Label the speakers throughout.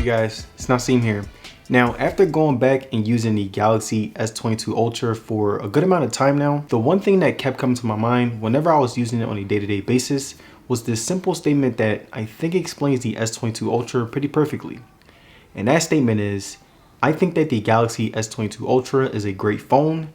Speaker 1: guys? It's Naseem here. Now, after going back and using the Galaxy S22 Ultra for a good amount of time now, the one thing that kept coming to my mind whenever I was using it on a day-to-day basis was this simple statement that I think explains the S22 Ultra pretty perfectly. And that statement is, I think that the Galaxy S22 Ultra is a great phone,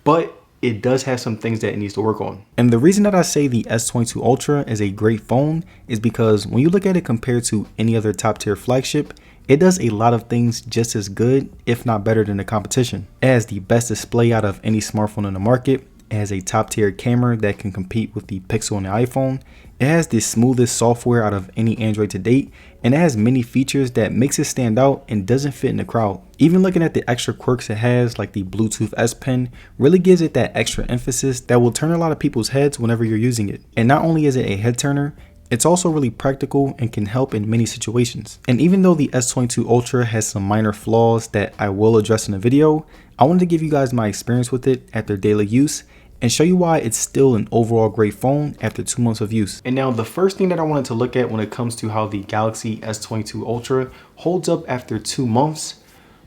Speaker 1: but it does have some things that it needs to work on. And the reason that I say the S22 Ultra is a great phone is because when you look at it compared to any other top tier flagship, it does a lot of things just as good, if not better than the competition. It has the best display out of any smartphone in the market. It has a top tier camera that can compete with the Pixel and the iPhone. It has the smoothest software out of any Android to date, and it has many features that makes it stand out and doesn't fit in the crowd. Even looking at the extra quirks it has, like the Bluetooth S Pen, really gives it that extra emphasis that will turn a lot of people's heads whenever you're using it. And not only is it a head turner, it's also really practical and can help in many situations. And even though the S22 Ultra has some minor flaws that I will address in the video, I wanted to give you guys my experience with it after daily use and show you why it's still an overall great phone after 2 months of use. And now the first thing that I wanted to look at when it comes to how the Galaxy S22 Ultra holds up after 2 months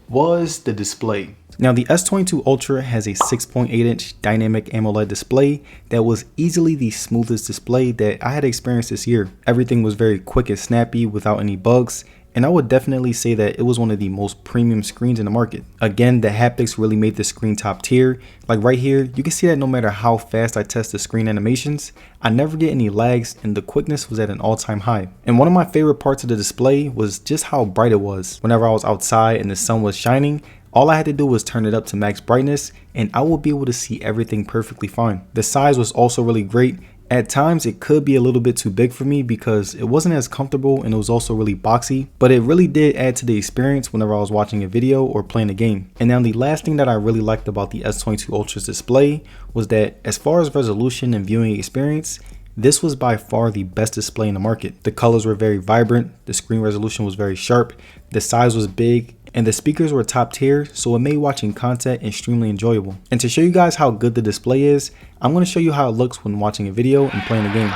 Speaker 1: was the display. Now the S22 Ultra has a 6.8-inch dynamic AMOLED display that was easily the smoothest display that I had experienced this year. Everything was very quick and snappy without any bugs, and I would definitely say that it was one of the most premium screens in the market. Again, the haptics really made the screen top tier. Like right here, you can see that no matter how fast I test the screen animations, I never get any lags and the quickness was at an all-time high. And one of my favorite parts of the display was just how bright it was. Whenever I was outside and the sun was shining, all I had to do was turn it up to max brightness and I would be able to see everything perfectly fine. The size was also really great. At times it could be a little bit too big for me because it wasn't as comfortable and it was also really boxy, but it really did add to the experience whenever I was watching a video or playing a game. And now the last thing that I really liked about the S22 Ultra's display was that as far as resolution and viewing experience, this was by far the best display in the market. The colors were very vibrant, the screen resolution was very sharp, the size was big, and the speakers were top tier, so it made watching content extremely enjoyable. And to show you guys how good the display is, I'm going to show you how it looks when watching a video and playing a game.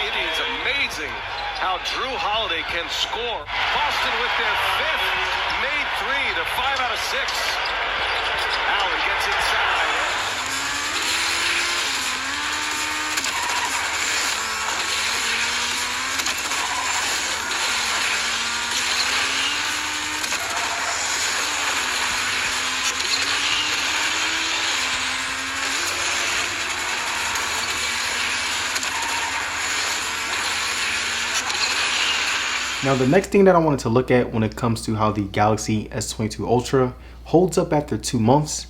Speaker 2: It is amazing how Drew Holiday can score. Boston with their fifth, made 3 to 5 out of 6. Allen gets inside.
Speaker 1: Now the next thing that I wanted to look at when it comes to how the Galaxy S22 Ultra holds up after 2 months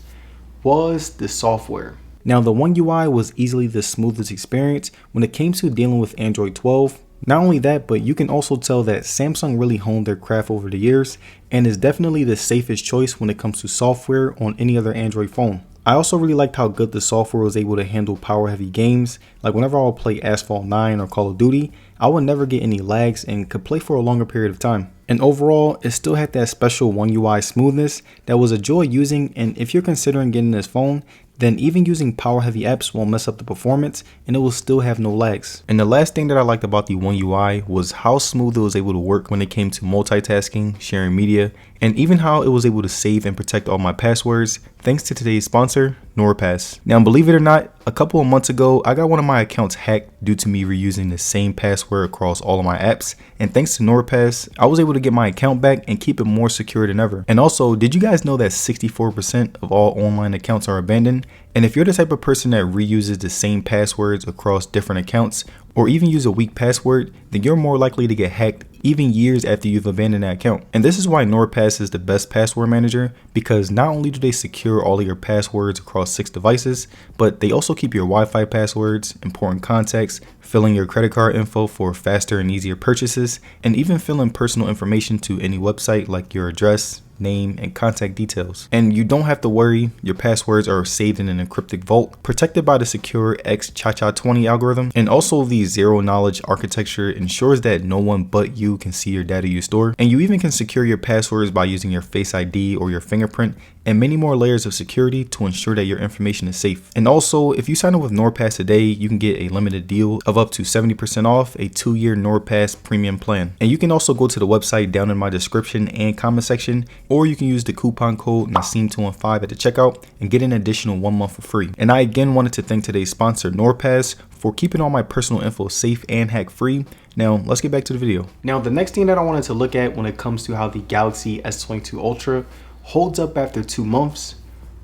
Speaker 1: was the software. Now the One UI was easily the smoothest experience when it came to dealing with Android 12. Not only that, but you can also tell that Samsung really honed their craft over the years and is definitely the safest choice when it comes to software on any other Android phone. I also really liked how good the software was able to handle power heavy games. Like whenever I would play Asphalt 9 or Call of Duty, I would never get any lags and could play for a longer period of time. And overall, it still had that special One UI smoothness that was a joy using, and if you're considering getting this phone, then even using power heavy apps won't mess up the performance and it will still have no lags. And the last thing that I liked about the One UI was how smooth it was able to work when it came to multitasking, sharing media, and even how it was able to save and protect all my passwords thanks to today's sponsor, NordPass. Now believe it or not, a couple of months ago I got one of my accounts hacked due to me reusing the same password across all of my apps, and thanks to NordPass I was able to get my account back and keep it more secure than ever. And also, did you guys know that 64% of all online accounts are abandoned? And if you're the type of person that reuses the same passwords across different accounts or even use a weak password, then you're more likely to get hacked even years after you've abandoned that account. And this is why NordPass is the best password manager, because not only do they secure all of your passwords across 6 devices, but they also keep your Wi-Fi passwords, important contacts, filling your credit card info for faster and easier purchases, and even filling personal information to any website like your address, name, and contact details. And you don't have to worry, your passwords are saved in an encrypted vault, protected by the secure XChaCha20 algorithm. And also the zero knowledge architecture ensures that no one but you can see your data you store. And you even can secure your passwords by using your Face ID or your fingerprint, and many more layers of security to ensure that your information is safe. And also, if you sign up with NordPass today, you can get a limited deal of up to 70% off a 2-year NordPass premium plan. And you can also go to the website down in my description and comment section, or you can use the coupon code Nasim215 at the checkout and get an additional 1 month for free. And I again wanted to thank today's sponsor, NordPass, for keeping all my personal info safe and hack free. Now let's get back to the video. Now the next thing that I wanted to look at when it comes to how the Galaxy S22 Ultra holds up after 2 months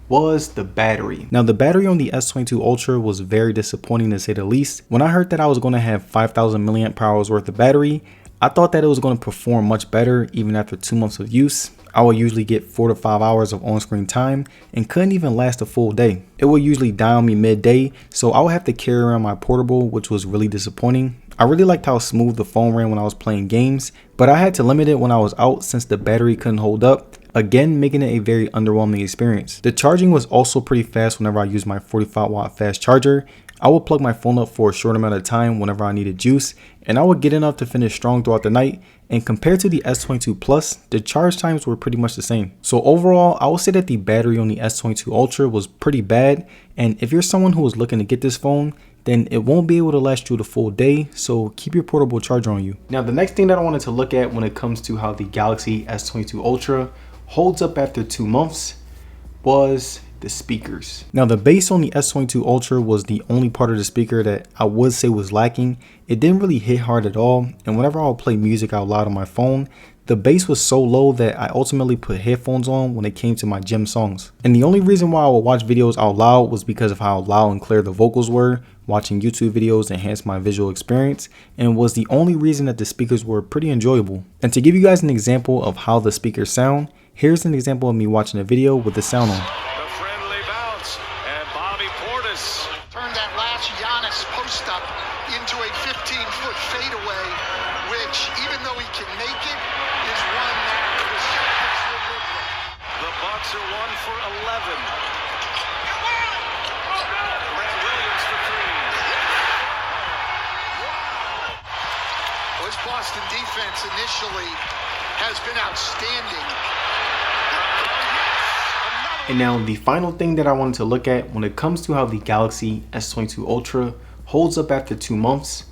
Speaker 1: was the battery. Now the battery on the S22 Ultra was very disappointing to say the least. When I heard that I was going to have 5,000 milliamp hours worth of battery, I thought that it was going to perform much better even after 2 months of use. I would usually get 4 to 5 hours of on-screen time and couldn't even last a full day. It would usually die on me midday, so I would have to carry around my portable, which was really disappointing. I really liked how smooth the phone ran when I was playing games, but I had to limit it when I was out since the battery couldn't hold up, again making it a very underwhelming experience. The charging was also pretty fast whenever I used my 45-watt fast charger. I would plug my phone up for a short amount of time whenever I needed juice, and I would get enough to finish strong throughout the night. And compared to the S22 Plus, the charge times were pretty much the same. So overall, I would say that the battery on the S22 Ultra was pretty bad, and if you're someone who is looking to get this phone, then it won't be able to last you the full day, so keep your portable charger on you. Now the next thing that I wanted to look at when it comes to how the Galaxy S22 Ultra holds up after 2 months was the speakers. Now the bass on the S22 Ultra was the only part of the speaker that I would say was lacking. It didn't really hit hard at all, and whenever I would play music out loud on my phone, the bass was so low that I ultimately put headphones on when it came to my gym songs. And the only reason why I would watch videos out loud was because of how loud and clear the vocals were. Watching YouTube videos enhanced my visual experience and was the only reason that the speakers were pretty enjoyable. And to give you guys an example of how the speakers sound, here's an example of me watching a video with the sound on.
Speaker 2: The friendly bounce, and Bobby Portis
Speaker 3: turned that last Giannis post up into a 15-foot fadeaway, which, even though he can make it, is one that the Celtics will live with.
Speaker 2: The Bucks are 1 for 11. Grant Williams for 3.
Speaker 3: Well, this Boston defense initially has been outstanding.
Speaker 1: And now the final thing that I wanted to look at when it comes to how the Galaxy S22 Ultra holds up after 2 months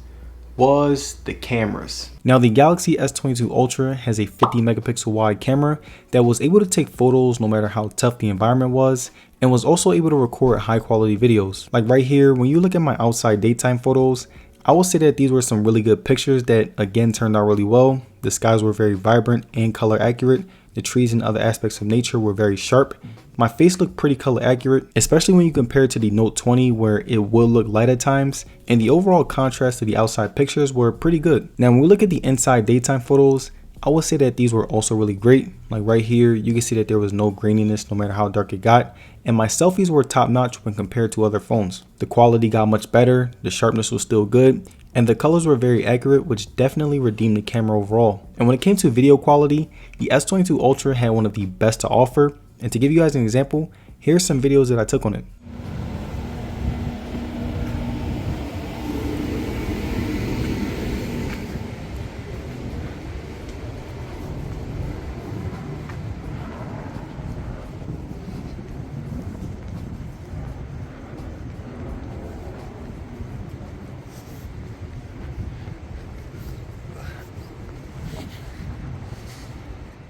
Speaker 1: was the cameras. Now the Galaxy S22 Ultra has a 50 megapixel wide camera that was able to take photos no matter how tough the environment was, and was also able to record high quality videos. Like right here, when you look at my outside daytime photos, I will say that these were some really good pictures that again turned out really well. The skies were very vibrant and color accurate. The trees and other aspects of nature were very sharp. My face looked pretty color accurate, especially when you compare it to the Note 20 where it will look light at times, and the overall contrast to the outside pictures were pretty good. Now when we look at the inside daytime photos, I would say that these were also really great. Like right here, you can see that there was no graininess no matter how dark it got, and my selfies were top notch when compared to other phones. The quality got much better, the sharpness was still good, and the colors were very accurate, which definitely redeemed the camera overall. And when it came to video quality, the S22 Ultra had one of the best to offer, and to give you guys an example, here's some videos that I took on it.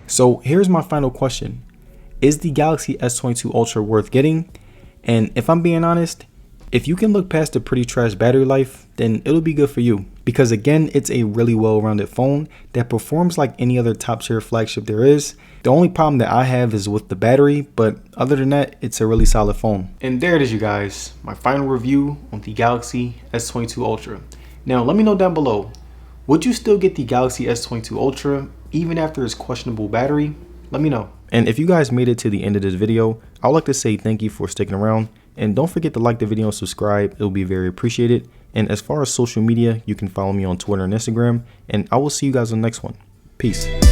Speaker 1: So here's my final question. Is the Galaxy S22 Ultra worth getting? And if I'm being honest, if you can look past the pretty trash battery life, then it'll be good for you. Because again, it's a really well-rounded phone that performs like any other top tier flagship there is. The only problem that I have is with the battery, but other than that, it's a really solid phone. And there it is, you guys, my final review on the Galaxy S22 Ultra. Now let me know down below, would you still get the Galaxy S22 Ultra even after its questionable battery? Let me know. And if you guys made it to the end of this video, I would like to say thank you for sticking around, and don't forget to like the video and subscribe. It'll be very appreciated. And as far as social media, you can follow me on Twitter and Instagram, and I will see you guys on the next one. Peace.